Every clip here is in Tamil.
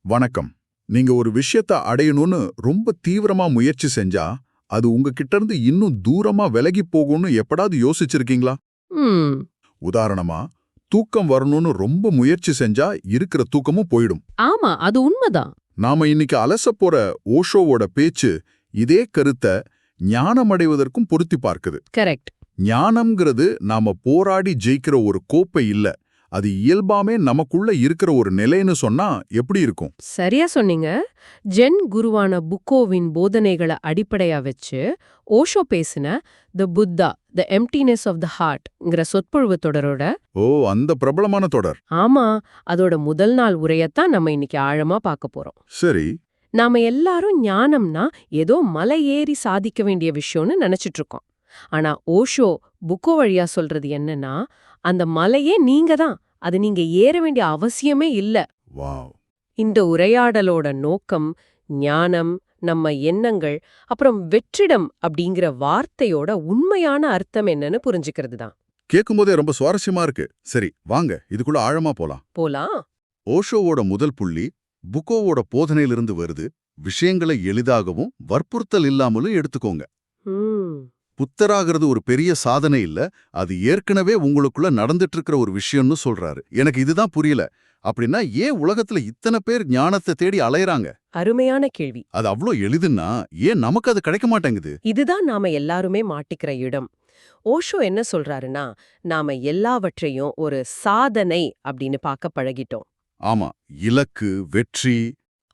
வணக்கம். நீங்க ஒரு விஷயத்த அடையணும்னு ரொம்ப தீவிரமா முயற்சி செஞ்சா, அது உங்ககிட்ட இருந்து இன்னும் தூரமா விலகி போகும்னு எப்படாவது யோசிச்சிருக்கீங்களா? ம். உதாரணமா, தூக்கம் வரணும்னு ரொம்ப முயற்சி செஞ்சா இருக்கிற தூக்கமும் போயிடும். ஆமா, அது உண்மைதான். நாம இன்னைக்கு அலசப் போற ஓஷோவோட பேச்சு இதே கருத்த ஞானமடைவதற்கும் பொருத்தி பார்க்குது. கரெக்ட். ஞானம்ங்கிறது நாம போராடி ஜெயிக்கிற ஒரு கோப்பை இல்ல. அது இயல்பாமே நமக்குள்ள இருக்கிற ஒரு நிலைன்னு சொன்னா எப்படி இருக்கும்? சரியா சொன்னீங்க. ஜென் குருவான புக்கோவின் போதனைகளை அடிப்படையா வச்சு ஓஷோ பேசின தி புத்தா தி எம்ப்டினஸ் ஆஃப் தி ஹார்ட்ங்கிற சொற்பொழிவு தொடரோட ஓ, அந்த பிரபலமான தொடர். ஆமா, அதோட முதல் நாள் உரையத்தான் நம்ம இன்னைக்கு ஆழமா பார்க்க போறோம். சரி. நாம எல்லாரும் ஞானம்னா ஏதோ மலை ஏறி சாதிக்க வேண்டிய விஷயம்னு நினைச்சிட்டு இருக்கோம். ஆனா ஓஷோ புக்கோ வழியா சொல்றது என்னன்னா, அந்த மலையே நீங்க தான். அது நீங்க ஏற வேண்டிய அவசியமே இல்ல. வாவ். இந்த உரையாடலோட நோக்கம் ஞானம், நம்ம எண்ணங்கள், அப்புறம் வெற்றிடம் அப்படிங்கிற வார்த்தையோட உண்மையான அர்த்தம் என்னன்னு புரிஞ்சுக்கிறது தான். கேட்கும்போதே ரொம்ப சுவாரஸ்யமா இருக்கு. சரி, வாங்க இதுக்குள்ள ஆழமா போலாம். போலாம். ஓஷோவோட முதல் புள்ளி புக்கோவோட போதனையிலிருந்து வருது. விஷயங்களை எளிதாகவும் வற்புறுத்தல் இல்லாமலும் எடுத்துக்கோங்க. ம். புத்தராகிறது ஒரு பெரிய சாதனை இல்ல, அது ஏற்கனவே உங்களுக்குள்ள நடந்துட்டு இருக்கிற ஒரு விஷயம்னு சொல்றாரு. எனக்கு இதுதான் புரியல. அப்படின்னா ஏன் உலகத்துல இத்தனை பேர் ஞானத்தை தேடி அலையறாங்க? அருமையான கேள்வி. அது அவ்ளோ எளிதுன்னா ஏன் நமக்கு அது கிடைக்க மாட்டேங்குது? இதுதான் நாம எல்லாருமே மாட்டிக்கிற இடம். ஓஷோ என்ன சொல்றாருன்னா, நாம எல்லாவற்றையும் ஒரு சாதனை அப்படின்னு பார்க்க பழகிட்டோம். ஆமா, இலக்கு, வெற்றி.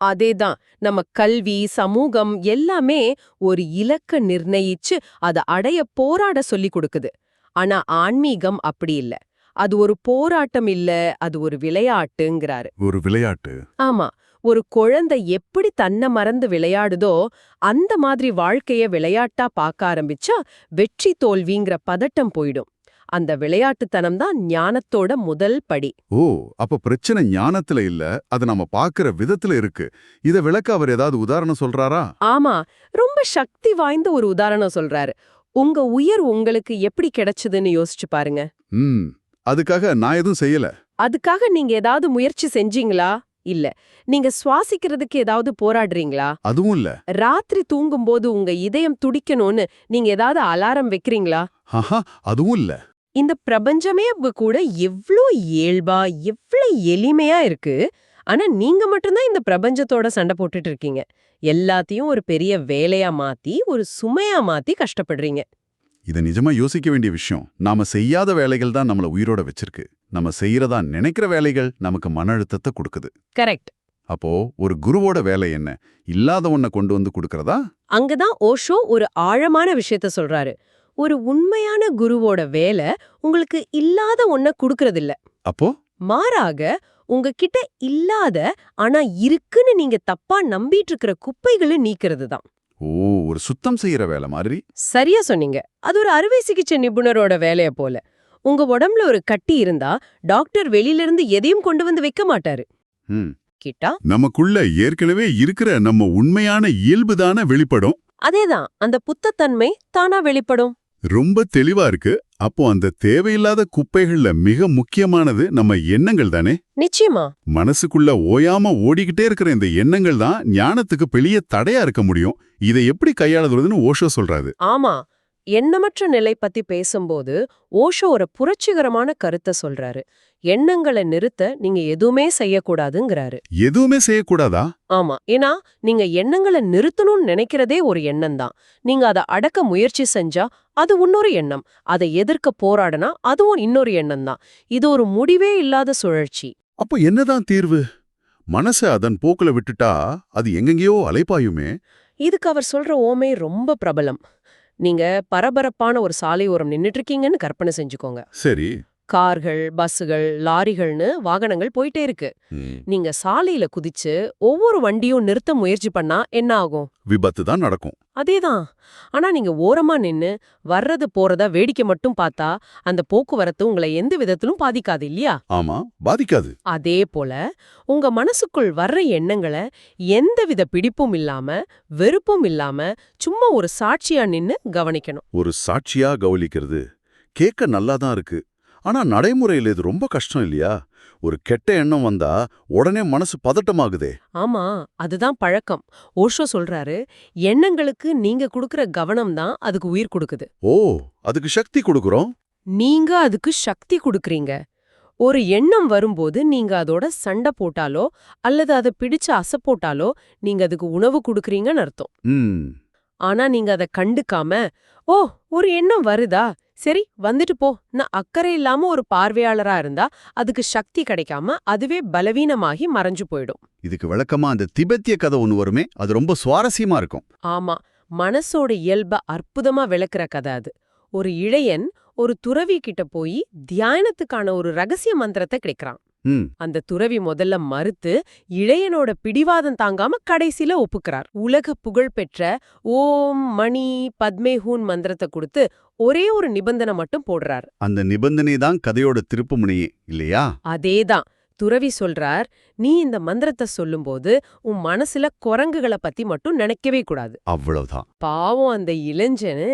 அதேதான். நம்ம கல்வி, சமூகம் எல்லாமே ஒரு இலக்க நிர்ணயிச்சு அத அடைய போராட சொல்லிக் கொடுக்குது. ஆனா ஆன்மீகம் அப்படி இல்ல. அது ஒரு போராட்டம் இல்ல, அது ஒரு விளையாட்டுங்கிறாரு. ஒரு விளையாட்டு. ஆமா. ஒரு குழந்தை எப்படி தன்னை மறந்து விளையாடுதோ, அந்த மாதிரி வாழ்க்கைய விளையாட்டா பார்க்க ஆரம்பிச்சா வெற்றி தோல்விங்கிற பதட்டம் போயிடும். அந்த விளையாட்டுத்தனம் தான் ஞானத்தோட முதல் படி. ஓ, அப்ப பிரச்சனை ஞானத்துல இல்ல, அது நம்ம பாக்குற விதத்துல இருக்கு. இத விளக்க அவர் ஏதாவது உதாரணம் சொல்றாரா? ஆமா, ரொம்ப சக்தி வாய்ந்த ஒரு உதாரணம் சொல்றாரு. உங்க உயிர் உங்களுக்கு எப்படி கிடைச்சதுன்னு யோசிச்சு பாருங்க. ம். அதுக்காக நான் எதுவும் செய்யல. அதுக்காக நீங்க ஏதாவது முயற்சி செஞ்சீங்களா? இல்ல. நீங்க சுவாசிக்கிறதுக்கு ஏதாவது போராடுறீங்களா? அதுவும் இல்ல. ராத்திரி தூங்கும்போது உங்க இதயம் துடிக்கணும்னு நீங்க ஏதாவது அலாரம் வைக்கிறீங்களா? ஆஹா, அதுவும் இல்ல. இந்த பிரபஞ்சமே உங்க கூட எவ்ளோ இயல்பா, எவ்ளோ எளிமையா இருக்கு. ஆனா நீங்க மட்டும்தான் இந்த பிரபஞ்சத்தோட சண்டை போட்டுட்டு இருக்கீங்க. எல்லாத்தையும் ஒரு பெரிய வேலையா மாத்தி, ஒரு சுமையா மாத்தி கஷ்டப்படுறீங்க. இது நிஜமா யோசிக்க வேண்டிய விஷயம். நாம செய்யாத வேலைகள் தான் நம்மள உயிரோட வச்சிருக்கு. நம்ம செய்யறதா நினைக்கிற வேலைகள் நமக்கு மன அழுத்தத்தை கொடுக்குது. கரெக்ட். அப்போ ஒரு குருவோட வேலை என்ன? இல்லாத ஒன்ன கொண்டு வந்து கொடுக்கறதா? அங்கதான் ஓஷோ ஒரு ஆழமான விஷயத்த சொல்றாரு. ஒரு உண்மையான குருவோட வேலை உங்களுக்கு இல்லாத ஒன்ன குடுக்கறதில்ல. அப்போ மாறாக உங்ககிட்ட இல்லாத ஆனா இருக்குன்னு நீங்க தப்பா நம்பிட்டு இருக்கிற குப்பைகளை நீக்கிறது தான். ஓ, ஒரு சுத்தம் செய்யற வேலை மாதிரி. சரியா சொன்னீங்க. அது ஒரு அறுவை சிகிச்சை நிபுணரோட வேலைய போல. உங்க உடம்புல ஒரு கட்டி இருந்தா டாக்டர் வெளியில இருந்து எதையும் கொண்டு வந்து வைக்க மாட்டாரு. ம். கிட்டா நமக்குள்ள ஏற்கனவே இருக்கிற நம்ம உண்மையான இயல்பு தானே வெளிப்படும். அதேதான், அந்த புத்தத்தன்மை தானா வெளிப்படும். ரொம்ப தெளிவா இருக்கு. அப்போ அந்த தேவையில்லாத குப்பைகள்ல மிக முக்கியமானது நம்ம எண்ணங்கள் தானே? நிச்சயமா. மனசுக்குள்ள ஓயாம ஓடிக்கிட்டே இருக்கிற இந்த எண்ணங்கள் தான் ஞானத்துக்கு பெரிய தடையா இருக்க முடியும். இதை எப்படி கையாளுறதுன்னு ஓஷோ சொல்றாரு. ஆமா, எண்ணமற்ற நிலை பத்தி பேசும்போது ஓஷோ ஒரு புரட்சிகரமான கருத்தை சொல்றாரு. எண்ணங்களை நிறுத்த நீங்க எதுவுமே செய்யக்கூடாதுங்கிறாரு. எதுவுமே செய்யக்கூடாதா? ஆமா, ஏன்னா நீங்க எண்ணங்களை நிறுத்தணும்னு நினைக்கிறதே ஒரு எண்ணம் தான். நீங்க அதை அடக்க முயற்சி செஞ்சா அது இன்னொரு எண்ணம். அதை எதிர்க்க போராடினா அதுவும் இன்னொரு எண்ணம் தான். இது ஒரு முடிவே இல்லாத சுழற்சி. அப்போ என்னதான் தீர்வு? மனச அதன் போக்குல விட்டுட்டா அது எங்கெங்கேயோ அலைப்பாயுமே. இதுக்கு அவர் சொல்ற ஓமை ரொம்ப பிரபலம். நீங்க பரபரப்பான ஒரு சாலையோரம் நின்னுட்டு இருக்கீங்கன்னு கற்பனை செஞ்சுக்கோங்க. சரி. கார்கள், பஸ்ஸுகள், லாரிகள்னு வாகனங்கள் போயிட்டே இருக்கு. ம். நீங்க சாலையில குதிச்சு ஒவ்வொரு வண்டியும் நிறுத்த முயற்சி பண்ணா என்ன ஆகும்? விபத்து தான் நடக்கும். அதேதான். ஆனா நீங்க ஓரமா நின்னு வர்றது போறதா வேடிக்கை மட்டும் பார்த்தா அந்த போக்குவரத்து உங்களை எந்த விதத்திலும் பாதிக்காது இல்லையா? ஆமா, பாதிக்காது. அதே போல உங்க மனசுக்குள் வர்ற எண்ணங்களை எந்தவித பிடிப்பும் இல்லாம, வெறுப்பும் இல்லாம சும்மா ஒரு சாட்சியா நின்னு கவனிக்கணும். ஒரு சாட்சியா கவனிக்கிறது கேட்க நல்லாதான் இருக்கு. ஆனா நடைமுறையில இது ரொம்ப கஷ்டம் இல்லையா? ஒரு கெட்ட எண்ணம் வந்தா உடனே மனசு பதட்டமாகுதே. ஆமா, அதுதான் பழக்கம். ஓஷோ சொல்றாரு, எண்ணங்களுக்கு நீங்க குடுக்கிற கவனம் தான் அதுக்கு உயிர் கொடுக்குது. ஓ, அதுக்கு சக்தி கொடுக்குறோம். நீங்க அதுக்கு சக்தி குடுக்குறீங்க. ஒரு எண்ணம் வரும்போது நீங்க அதோட சண்டை போட்டாலோ அல்லது அதை பிடிச்சு அசை போட்டாலோ நீங்க அதுக்கு உணவு குடுக்குறீங்கன்னு அர்த்தம். ம். ஆனா நீங்க அதை கண்டுக்காம, ஓ, ஒரு எண்ணம் வருதா, சரி வந்துட்டு போ, நான் அக்கறை இல்லாம ஒரு பார்வையாளரா இருந்தா அதுக்கு சக்தி கிடைக்காம அதுவே பலவீனமாகி மறைஞ்சு போயிடும். இதுக்கு விளக்கமா அந்த திபெத்திய கதை ஒண்ணு வருமே, அது ரொம்ப சுவாரஸ்யமா இருக்கும். ஆமா, மனசோட இயல்ப அற்புதமா விளக்குற கதை அது. ஒரு இளையன் ஒரு துறவி கிட்ட போய் தியானத்துக்கான ஒரு ரகசிய மந்திரத்தை கிடைக்கிறான். ம். அந்த துறவி முதல்ல மறுத்து இளையனோட பிடிவாதம் தாங்காம கடைசில ஒப்புக்கிறார். உலக புகழ்பெற்ற ஓம் மணி பத்மேஹூன் மந்திரத்தை கொடுத்து ஒரே ஒரு நிபந்தனை மட்டும் போடுறார். அந்த நிபந்தனை தான் கதையோட திருப்புமுனையே இல்லையா? அதேதான். துறவி சொல்றார், நீ இந்த மந்திரத்தை சொல்லும்போது உன் மனசுல குரங்குகளை பத்தி மட்டும் நினைக்கவே கூடாது. அவ்வளவுதான். பாவம் அந்த இளைஞனு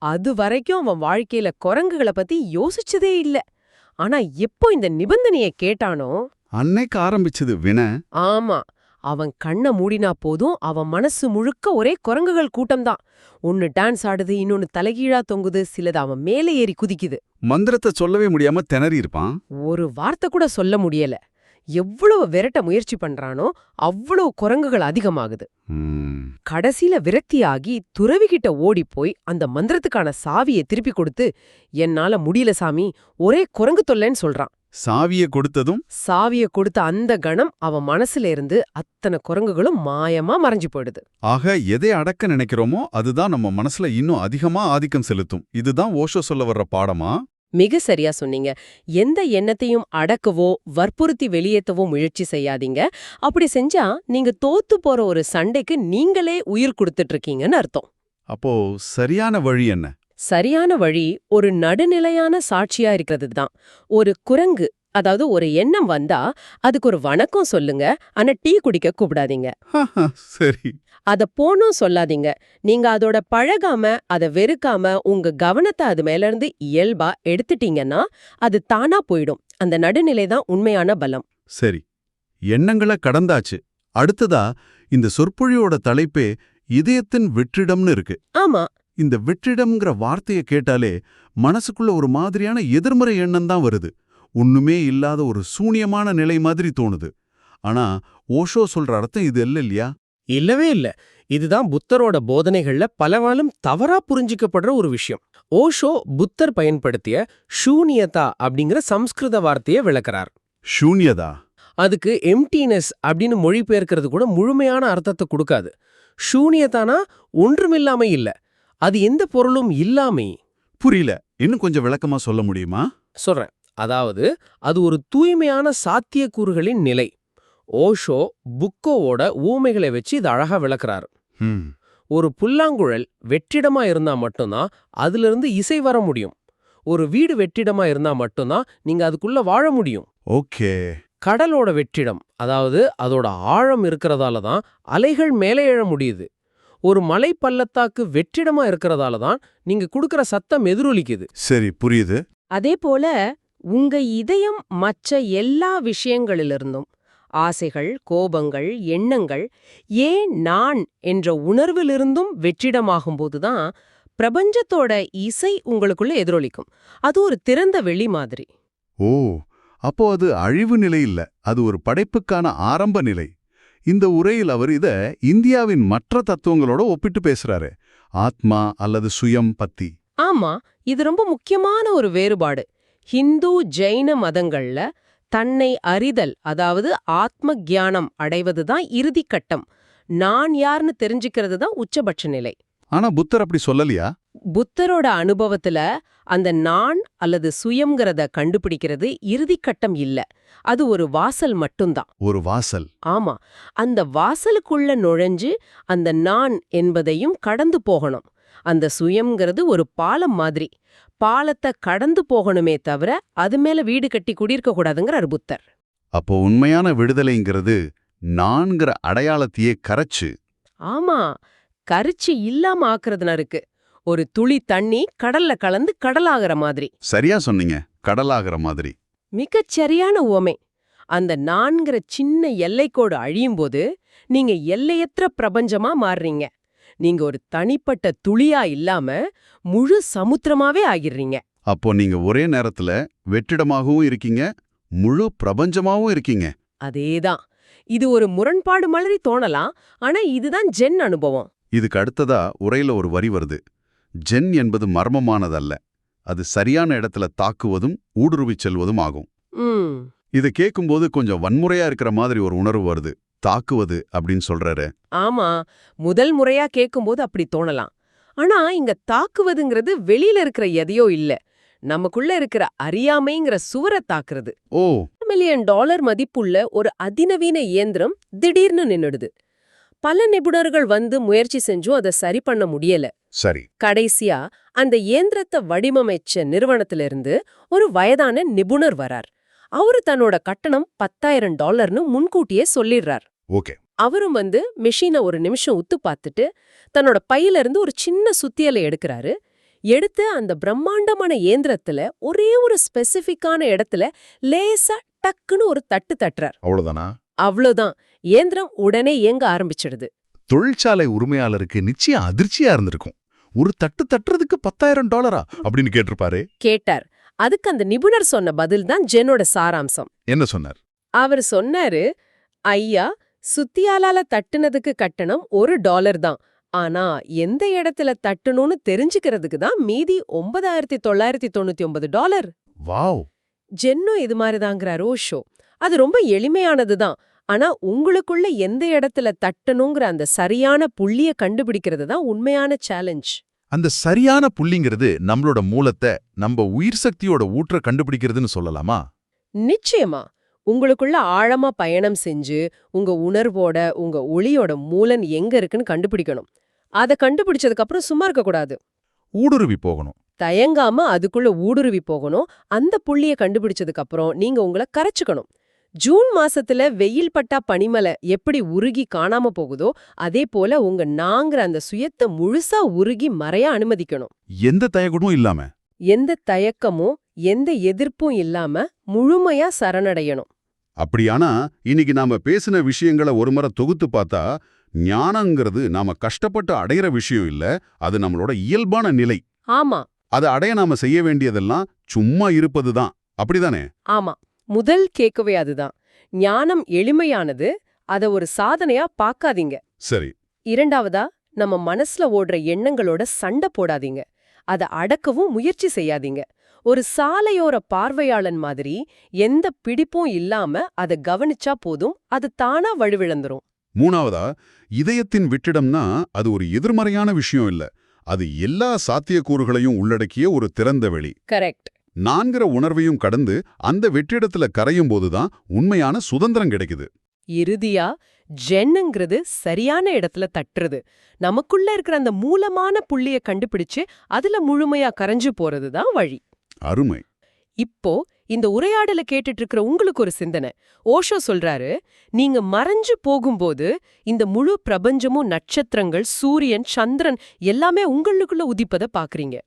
அது வரைக்கும் அவன் வாழ்க்கையில குரங்குகளை பத்தி யோசிச்சதே இல்ல. ஆனா எப்போ இந்த நிபந்தனைய கேட்டானோ, அன்னைக்கு ஆரம்பிச்சது வின. ஆமா, அவன் கண்ண மூடினா போதும் அவன் மனசு முழுக்க ஒரே குரங்குகள் கூட்டம்தான். ஒன்னு டான்ஸ் ஆடுது, இன்னொன்னு தலைகீழா தொங்குது, சிலது அவன் மேலே ஏறி குதிக்குது. மந்திரத்தை சொல்லவே முடியாம திணறி இருப்பான். ஒரு வார்த்தை கூட சொல்ல முடியல. எவ்வளவு விரட்ட முயற்சி பண்றானோ அவ்வளவு குரங்குகள் அதிகமாகுது. ம். கடைசில விரக்தியாகி துறவிகிட்ட ஓடிப்போய் அந்த மந்திரத்துக்கான சாவியை திருப்பி கொடுத்து, என்னால முடியல சாமி, ஒரே குரங்கு தொல்லைன்னு சொல்றான். சாவிய கொடுத்ததும் சாவிய கொடுத்த அந்த கணம் அவன் மனசுல இருந்து அத்தனை குரங்குகளும் மாயமா மறைஞ்சு போயிடுது. ஆக எதை அடக்க நினைக்கிறோமோ அதுதான் நம்ம மனசுல இன்னும் அதிகமா ஆதிக்கம் செலுத்தும். இதுதான் ஓஷோ சொல்ல வர்ற பாடமா? மிக சரியா சொன்னீங்க. எந்த எண்ணத்தையும் அடக்கவோ வற்புறுத்தி வெளியேற்றவோ முயற்சி செய்யாதீங்க. அப்படி செஞ்சா நீங்க தோத்து போற ஒரு சண்டைக்கு நீங்களே உயிர் கொடுத்துட்டு இருக்கீங்கன்னு அர்த்தம். அப்போ சரியான வழி என்ன? சரியான வழி ஒரு நடுநிலையான சாட்சியா இருக்கிறது தான். ஒரு குரங்கு, அதாவது ஒரு எண்ணம் வந்தா அதுக்கு ஒரு வணக்கம் சொல்லுங்க, ஆனா டீ குடிக்க கூப்பிடாதீங்க. சரி. அத போனும் சொல்லாதீங்க. நீங்க அதோட பழகாம அத வெறுக்காம உங்க கவனத்தை அது மேல இருந்து இயல்பா எடுத்துட்டீங்கன்னா அது தானா போயிடும். அந்த நடுநிலை தான் உண்மையான பலம். சரி, எண்ணங்களை கடந்தாச்சு. அடுத்ததா இந்த சொற்பொழியோட தலைப்பே இதயத்தின் வெற்றிடம்னு இருக்கு. ஆமா, இந்த வெற்றிடம்ங்கிற வார்த்தையை கேட்டாலே மனசுக்குள்ள ஒரு மாதிரியான எதிர்மறை எண்ணம் தான் வருது. ஒண்ணுமே இல்லாத ஒரு சூனியமான நிலை மாதிரி தோணுது. ஆனா ஓஷோ சொல்ற அர்த்தம் இது இல்லையா? இல்லவே இல்ல. இதுதான் புத்தரோட போதனைகள்ல பலவாலும் தவறா புரிஞ்சிக்கப்படுற ஒரு விஷயம். ஓஷோ புத்தர் பயன்படுத்திய ஷூன்யதா அப்படிங்கிற சம்ஸ்கிருத வார்த்தையை விளக்குறார். ஷூன்யதா? அதுக்கு எம்டினஸ் அப்படின்னு மொழிபெயர்க்கிறது கூட முழுமையான அர்த்தத்தை கொடுக்காது. ஷூன்யதானா ஒன்றுமில்லாமை இல்ல, அது எந்த பொருளும் இல்லாமை. புரியல, இன்னும் கொஞ்சம் விளக்கமா சொல்ல முடியுமா? சொல்றேன். அதாவது அது ஒரு தூய்மையான சாத்தியக்கூறுகளின் நிலை. ஓஷோ புக்கோவோட ஊமைகளை வச்சு இது அழகா விளக்குறாரு. ம். ஒரு புல்லாங்குழல் வெற்றிடமா இருந்தா மட்டும்தான் அதிலிருந்து இசை வர முடியும். ஒரு வீடு வெற்றிடமா இருந்தா மட்டும்தான் நீங்க அதுக்குள்ள வாழ முடியும். ஓகே. கடலோட வெற்றிடம், அதாவது அதோட ஆழம் இருக்கிறதால தான் அலைகள் மேலே எழ முடியுது. ஒரு மலை பள்ளத்தாக்கு வெற்றிடமா இருக்கிறதால தான் நீங்க குடுக்கற சத்தம் எதிரொலிக்குது. சரி, புரியுது. அதே போல உங்க இதயம் மற்ற எல்லா விஷயங்களிலிருந்தும், ஆசைகள், கோபங்கள், எண்ணங்கள், ஏன் நான் என்ற உணர்விலிருந்தும் வெற்றிடமாகும்போதுதான் பிரபஞ்சத்தோட இசை உங்களுக்குள்ள எதிரொலிக்கும். அது ஒரு திறந்த வெளி மாதிரி. ஓ, அப்போ அது அழிவு நிலை இல்ல, அது ஒரு படைப்புக்கான ஆரம்ப நிலை. இந்த உரையில் அவர் இத இந்தியாவின் மற்ற தத்துவங்களோட ஒப்பிட்டு பேசுறாரு. ஆத்மா அல்லது சுயம் பத்தி. ஆமா, இது ரொம்ப முக்கியமான ஒரு வேறுபாடு. ஹிந்து, ஜெயின மதங்கள்ல தன்னை அறிதல், அதாவது ஆத்ம கியானம் அடைவதுதான் இறுதி கட்டம். நான் யார்னு தெரிஞ்சுக்கிறது தான் உச்சபட்ச நிலை. ஆனா புத்தர் அப்படி சொல்லலையா? புத்தரோட அனுபவத்துல அந்த நான் அல்லது சுயம்ங்கிறத கண்டுபிடிக்கிறது இறுதி கட்டம் இல்ல, அது ஒரு வாசல் மட்டும்தான். ஒரு வாசல். ஆமா, அந்த வாசலுக்குள்ள நுழைஞ்சு அந்த நான் என்பதையும் கடந்து போகணும். அந்த சுயம்ங்கிறது ஒரு பாலம் மாதிரி. பாலத்தை கடந்து போகணுமே தவிர அது மேல வீடு கட்டி குடியிருக்க கூடாதுங்கிறார் புத்தர். அப்போ உண்மையான விடுதலைங்கிறது நான்கிற அடையாளத்தையே கரைச்சு. ஆமா, கரிச்சு இல்லாம ஆக்குறதுனா இருக்கு. ஒரு துளி தண்ணி கடல்ல கலந்து கடலாகிற மாதிரி. சரியா சொன்னீங்க, கடலாகிற மாதிரி. மிகச் சரியான உவமை. அந்த நான்கிற சின்ன எல்லைக்கோடு அழியும்போது நீங்க எல்லையற்ற பிரபஞ்சமா மாறுறீங்க. நீங்க ஒரு தனிப்பட்ட துளியா இல்லாம முழு சமுத்திரமாவே ஆகிடுறீங்க. அப்போ நீங்க ஒரே நேரத்துல வெற்றிடமாகவும் இருக்கீங்க, முழு பிரபஞ்சமாவும் இருக்கீங்க. அதேதான். இது ஒரு முரண்பாடு மாதிரி தோணலாம், ஆனா இதுதான் ஜென் அனுபவம். இதுக்கு அடுத்ததா உரையில ஒரு வரி வருது. ஜென் என்பது மர்மமானதல்ல, அது சரியான இடத்துல தாக்குவதும் ஊடுருவிச் செல்வதும் ஆகும். ம் இதை கேட்கும்போது கொஞ்சம் வன்முறையா இருக்கிற மாதிரி ஒரு உணர்வு வருது. தாக்குவது அப்படின்னு சொல்றாரு. ஆமா, முதல் முறையா கேட்கும்போது அப்படி தோணலாம். ஆனா இங்க தாக்குவதுங்கிறது வெளியில இருக்கிற எதையோ இல்ல, நமக்குள்ள இருக்கிற அறியாமைங்கிற சுவரை தாக்குறது. ஓ, $1 மில்லியன் மதிப்புள்ள ஒரு அதிநவீன இயந்திரம் திடீர்னு நின்னுடுது. பல நிபுணர்கள் வந்து முயற்சி செஞ்சும் அதை சரி பண்ண முடியல. சரி. கடைசியா அந்த இயந்திரத்தை வடிவமைச்ச நிறுவனத்திலிருந்து ஒரு வயதான நிபுணர் வரார். அவரு தன்னோட கட்டணம் $10,000ன்னு முன்கூட்டியே சொல்லிடுறார். ஓகே. அவரும் வந்து மெஷினை ஒரு நிமிஷம் உத்து பார்த்துட்டு தன்னோட பையில இருந்து ஒரு சின்ன சுத்தியலை எடுக்கிறாரு. எடுத்து அந்த பிரம்மாண்டமான இயந்திரத்துல ஒரே ஒரு ஸ்பெசிஃபிக்கான இடத்துல லேசா டக்குன்னு ஒரு தட்டு தட்டுறார். அவ்வளவுதானா? அவ்வளவுதான். இயந்திரம் உடனே இயங்க ஆரம்பிச்சிடுது. தொழிற்சாலை உரிமையாளருக்கு நிச்சயம் அதிர்ச்சியா இருந்திருக்கும். ஒரு தட்டு தட்டுறதுக்கு $10,000 அப்படின்னு கேட்டிருப்பாரு. கேட்டார். அதுக்கு அந்த நிபுணர் சொன்ன பதில் தான் ஜென்னோட சாராம்சம். என்ன சொன்னார்? அவர் சொன்னாரு, ஐயா, சுத்தியாலால தட்டுனதுக்கு கட்டணம் $1 தான். ஆனா எந்த இடத்துல தட்டணும்னு தெரிஞ்சுக்கிறதுக்கு தான் மீதி $9,999. வாவ். ஜென்னும் இது மாதிரிதாங்கிறார் ஓஷோ. அது ரொம்ப எளிமையானது தான். ஆனா உங்களுக்குள்ள எந்த இடத்துல தட்டணுங்கிற அந்த சரியான புள்ளிய கண்டுபிடிக்கிறது தான் உண்மையான சேலஞ்ச். அந்த சரியான புள்ளிங்கிறது நம்மளோட மூலத்தை, நம்ம உயிர் சக்தியோட ஊற்ற கண்டுபிடிக்கிறதுன்னு சொல்லலாமா? நிச்சயமா. உங்களுக்குள்ள ஆழமா பயணம் செஞ்சு உங்க உணர்வோட உங்க ஒளியோட மூலன் எங்க இருக்குன்னு கண்டுபிடிக்கணும். அதை கண்டுபிடிச்சதுக்கு அப்புறம் சும்மா இருக்க கூடாது. ஊடுருவி போகணும். தயங்காம அதுக்குள்ள ஊடுருவி போகணும். அந்த புள்ளிய கண்டுபிடிச்சதுக்கு அப்புறம் நீங்க உங்களை கரைச்சுக்கணும். ஜூன் மாசத்துல வெயில் பட்டா பனிமலை எப்படி உருகி காணாம போகுதோ அதே போல உங்க நாங்கிற அந்த சுயத்தை முழுசா உருகி மறைய அனுமதிக்கணும். எந்த தயக்கமும் இல்லாம. எந்த தயக்கமும் எந்த எதிர்ப்பும் இல்லாம முழுமையா சரணடையணும். அப்படியானா இன்னைக்கு நாம பேசின விஷயங்களை ஒருமுறை தொகுத்து பார்த்தா, ஞானங்கிறது நாம கஷ்டப்பட்டு அடையிற விஷயம் இல்ல, அது நம்மளோட இயல்பான நிலை. ஆமா. அதை அடைய நாம செய்ய வேண்டியதெல்லாம் சும்மா இருப்பதுதான். அப்படிதானே? ஆமா. முதல் கேட்கவே அதுதான். ஞானம் எளிமையானது, அத ஒரு சாதனையா பார்க்காதீங்க. சரி. இரண்டாவதா, நம்ம மனசுல ஓடுற எண்ணங்களோட சண்டை போடாதீங்க. அத அடக்கவும் முயற்சி செய்யாதீங்க. ஒரு சாலையோர பார்வையாளன் மாதிரி எந்த பிடிப்பும் இல்லாம அத கவனிச்சா போதும், அது தானா வலுவிழந்துரும். மூணாவதா, இதயத்தின் வெற்றிடம்னா அது ஒரு எதிர்மறையான விஷயம் இல்ல, அது எல்லா சாத்தியக்கூறுகளையும் உள்ளடக்கிய ஒரு திறந்த வெளி. கரெக்ட். நான்கிற உணர்வையும் கடந்து அந்த வெற்றிடத்துல கரையும் போதுதான் உண்மையான சுதந்திரம் கிடைக்குது. இறுதியா, ஜென்னுங்கிறது சரியான இடத்துல தட்டுறது. நமக்குள்ள இருக்கிற அந்த மூலமான புள்ளிய கண்டுபிடிச்சு அதுல முழுமையா கரைஞ்சு போறதுதான் வழி. அருமை. இப்போ இந்த உரையாடலை கேட்டுட்டு இருக்கிற உங்களுக்கு ஒரு சிந்தனை. ஓஷோ சொல்றாரு, நீங்க மறைஞ்சு போகும்போது இந்த முழு பிரபஞ்சமும் நட்சத்திரங்கள், சூரியன், சந்திரன் எல்லாமே உங்களுக்குள்ள உதிப்பத பாக்குறீங்க.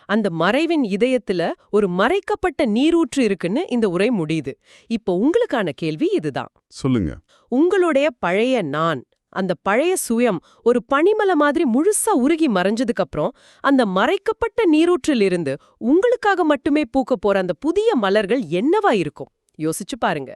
அந்த மறைவின் இதயத்துல ஒரு மறைக்கப்பட்ட நீரூற்று இருக்குன்னு இந்த உரை முடியுது. இப்போ உங்களுக்கான கேள்வி இதுதான். சொல்லுங்க. உங்களுடைய பழைய நான், அந்த பழைய சுயம் ஒரு பனிமலை மாதிரி முழுசா உருகி மறைஞ்சதுக்கு அப்புறம் அந்த மறைக்கப்பட்ட நீரூற்றிலிருந்து உங்களுக்காக மட்டுமே பூக்க போற அந்த புதிய மலர்கள் என்னவா இருக்கும்? யோசிச்சு பாருங்க.